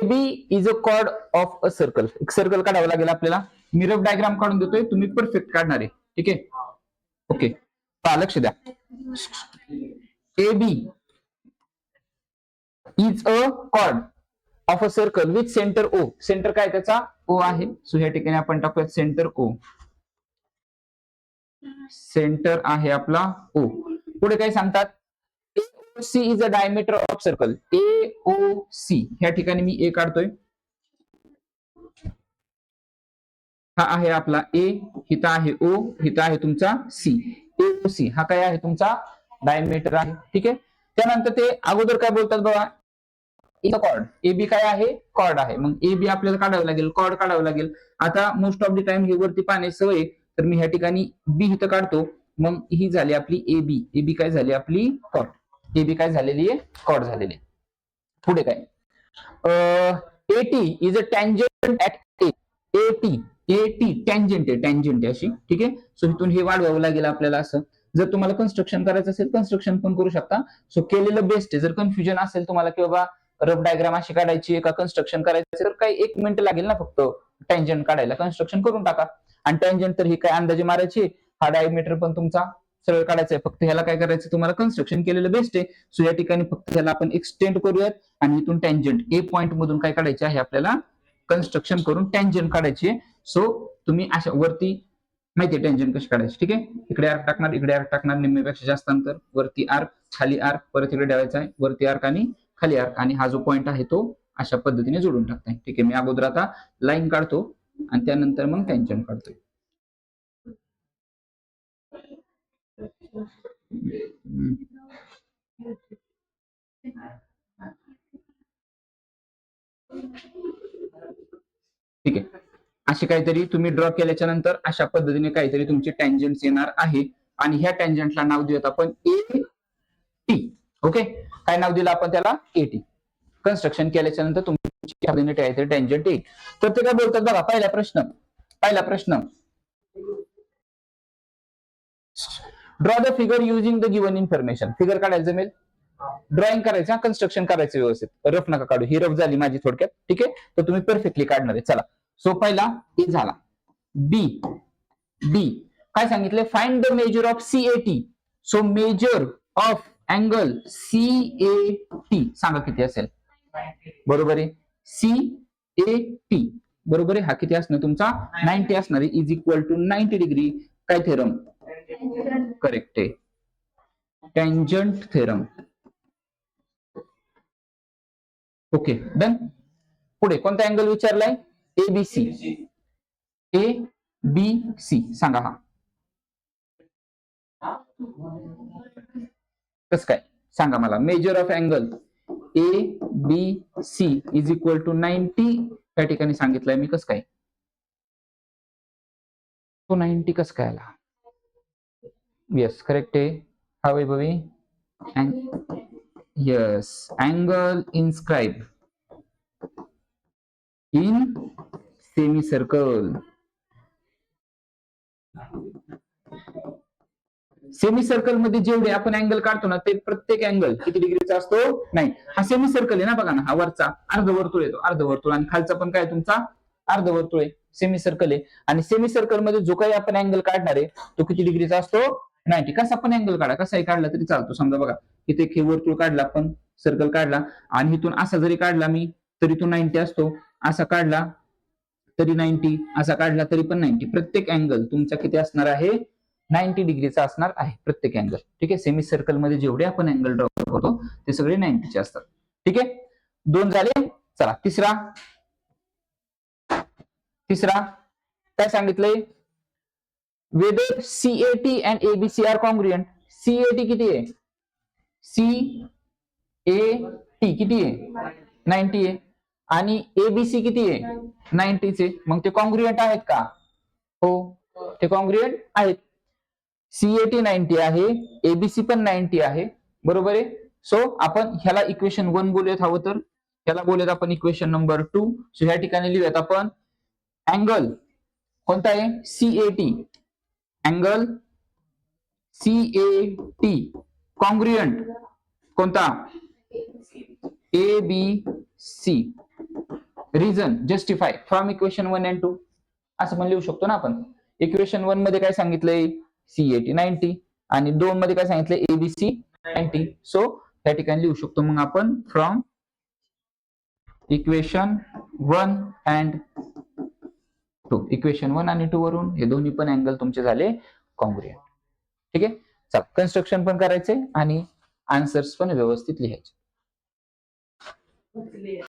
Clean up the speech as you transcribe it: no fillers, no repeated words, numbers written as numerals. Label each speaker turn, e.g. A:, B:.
A: AB is a cord of a circle. एक circle काढावं लागेल आपल्याला. मी रफ डायग्राम काढून देतोय, तुम्ही परफेक्ट काढणार आहे. ठीक आहे, ओके. लक्ष द्या. AB is a cord of a circle with centre O. Centre काय त्याचा? O आहे. सो या ठिकाणी आपण टाकूयात सेंटर O. सेंटर आहे आपला O. पुढे काय सांगतात? AOC is a diameter of circle. AOC ह्या ठिकाणी मी A काढतोय. हा आहे आपला A, हिता आहे O, हिता आहे तुमचा C. AOC हा काय आहे तुमचा? डायमीटर आहे. ठीक आहे. त्यानंतर ते अगोदर काय बोलतात बघा, इज अ कॉर्ड. AB काय आहे? कॉर्ड आहे. मग AB आपल्याला काढावं लागेल, कॉर्ड काढावं लागेल. आता मोस्ट ऑफ द टाइम हे वरती पाहणे सवय, तर मी ह्या ठिकाणी B इथं काढतो. मग ही झाली आपली AB. AB काय झाली आपली? कॉर्ड. AB काय झालेली आहे? कॉर्ड झालेली आहे. पुढे काय? AT is a tangent at A. AT tangent आहे, टँजंट आहे अशी. ठीक आहे. सो इथून हे वाढवावं लागेल आपल्याला असं. जर तुम्हाला कन्स्ट्रक्शन करायचं असेल, कन्स्ट्रक्शन पण करू शकता. सो केलेलं बेस्ट आहे. जर कन्फ्युजन असेल तुम्हाला की बाबा रफ डायग्राम अशी काढायची का कन्स्ट्रक्शन करायचं असेल, तर काही 1 मिनिट लागेल ना फक्त टँजंट काढायला. कन्स्ट्रक्शन करून टाका. आणि टँजंट तर ही काय अंदाजे मारायची, हा डायमीटर पण तुमचा सरळ काढायचा आहे. फक्त ह्याला काय करायचं, तुम्हाला कन्स्ट्रक्शन केलेलं बेस्ट आहे. सो या ठिकाणी फक्त ह्याला आपण एक्सटेंड करूयात आणि इथून टँजंट A पॉइंट मधून काय काढायचे आहे आपल्याला? कन्स्ट्रक्शन करून टँजंट काढायची आहे. सो तुम्ही अशा वरती माहिती आहे टँजंट कशी काढायची. ठीक आहे. इकडे आर्क टाकणार, इकडे आर्क टाकणार, निम्म्यापेक्षा जास्त अंतर, वरती आर्क, खाली आर्क, परत इकडे ठेवायचा आहे, वरती आर्क आणि खाली आर्क, आणि हा जो पॉइंट आहे तो अशा पद्धतीने जोडून टाकताय. ठीक आहे. मी अगोदर आता लाईन काढतो आणि त्यानंतर मग टँजंट काढतोय. ठीक आहे. अशी काहीतरी तुम्ही ड्रॉ केल्याच्या नंतर अशा पद्धतीने काहीतरी तुमची टँजंट येणार आहे. आणि ह्या टँजंटला नाव देऊयात आपण AT. ओके. काय नाव दिलं आपण त्याला? AT. कन्स्ट्रक्शन केल्याच्या नंतर तुमची काहीतरी टँजंट येईल. तर ते काय बोलतात बघा, पहिला प्रश्न draw the figure using the given information. Figure काढायला जमेल, ड्रॉइंग करायचं, कन्स्ट्रक्शन करायचं व्यवस्थित. रफ नका काढू. ही रफ झाली माझी थोडक्यात. ठीक आहे. तर तुम्ही परफेक्टली काढणार आहे. चला. सो पहिला A झाला. B काय सांगितले? Find the measure of CAT. So major of angle CAT सांगा किती असेल? बरोबर आहे. CAT बरोबर आहे. हा किती असणार तुमचा? 90 असणार आहे. Is equal to 90 degree. काय थेरम? करेक्ट आहे, टँजंट थेरम. Okay, done. पुढे कोणता अँगल विचारलाय? ABC. ABC सांगा. हा कसं काय सांगा मला. Measure of angle ABC is equal to 90 त्या ठिकाणी सांगितलंय मी. कसं काय तो 90 कसं काय आला? येस, करेक्ट आहे. हा Vaibhavi. Yes, angle inscribe in semicircle. Semicircle मध्ये जेवढे आपण अँगल काढतो ना, ते प्रत्येक अँगल किती डिग्रीचा असतो? नाही. हा सेमी सर्कल आहे ना, बघा ना. हा वरचा अर्धवर्तुळ येतो, अर्धवर्तुळ, आणि खालचा पण काय तुमचा? अर्धवर्तुळ आहे. सेमी सर्कल आहे. आणि सेमी सर्कल मध्ये जो काही आपण अँगल काढणार आहे तो किती डिग्रीचा असतो? 90. कसा पण अँगल काढा, कसाही काढला तरी चालतो. समजा बघा, इथे एक वर्तुळ काढला, आपण सर्कल काढला, आणि इथून असा जरी काढला मी तरी तो 90 असतो. असा काढला तरी 90, असा काढला तरी पण 90. प्रत्येक अँगल तुमचा किती असणार आहे? 90 डिग्रीचा असणार आहे प्रत्येक अँगल. ठीक आहे. सेमी सर्कल मध्ये जेवढे आपण अँगल ड्रॉ करतो ते सगळे 90 चे असतात. ठीक आहे. 2 झाले. चला तिसरा काय सांगितलंय? Whether CAT and ABC are congruent. CAT किती आहे? CAT किती आहे? 90 आहे. आणि ABC किती आहे? 90 चे. मग ते कॉन्ग्रुएंट आहेत का? हो, ते कॉन्ग्रुएंट आहेत. CAT 90 आहे, ABC पण 90 आहे. बरोबर आहे. सो आपण ह्याला इक्वेशन 1 बोलूयात हवं तर. ह्याला बोलूयात आपण इक्वेशन नंबर 2. सो ह्या ठिकाणी लिहूयात आपण अँगल कोणता आहे? CAT. अँगल CAT कॉन्ग्रुएंट कोणता? ABC. Reason justify from equation 1 and 2 असं पण लिहू शकतो ना आपण. इक्वेशन 1 मध्ये काय सांगितलंय, C80 90 आणि 2 मध्ये काय सांगितलंय, ABC 90. सो त्या ठिकाणी लिहू शकतो मग आपण फ्रॉम इक्वेशन 1 अँड 2. इक्वेशन 1 आणि 2 वरून हे दोन्ही पण अँगल तुमचे झाले कॉन्ग्रुएंट. ठीक आहे. चला कन्स्ट्रक्शन पण करायचे आणि आन्सर्स पण व्यवस्थित लिहायचे.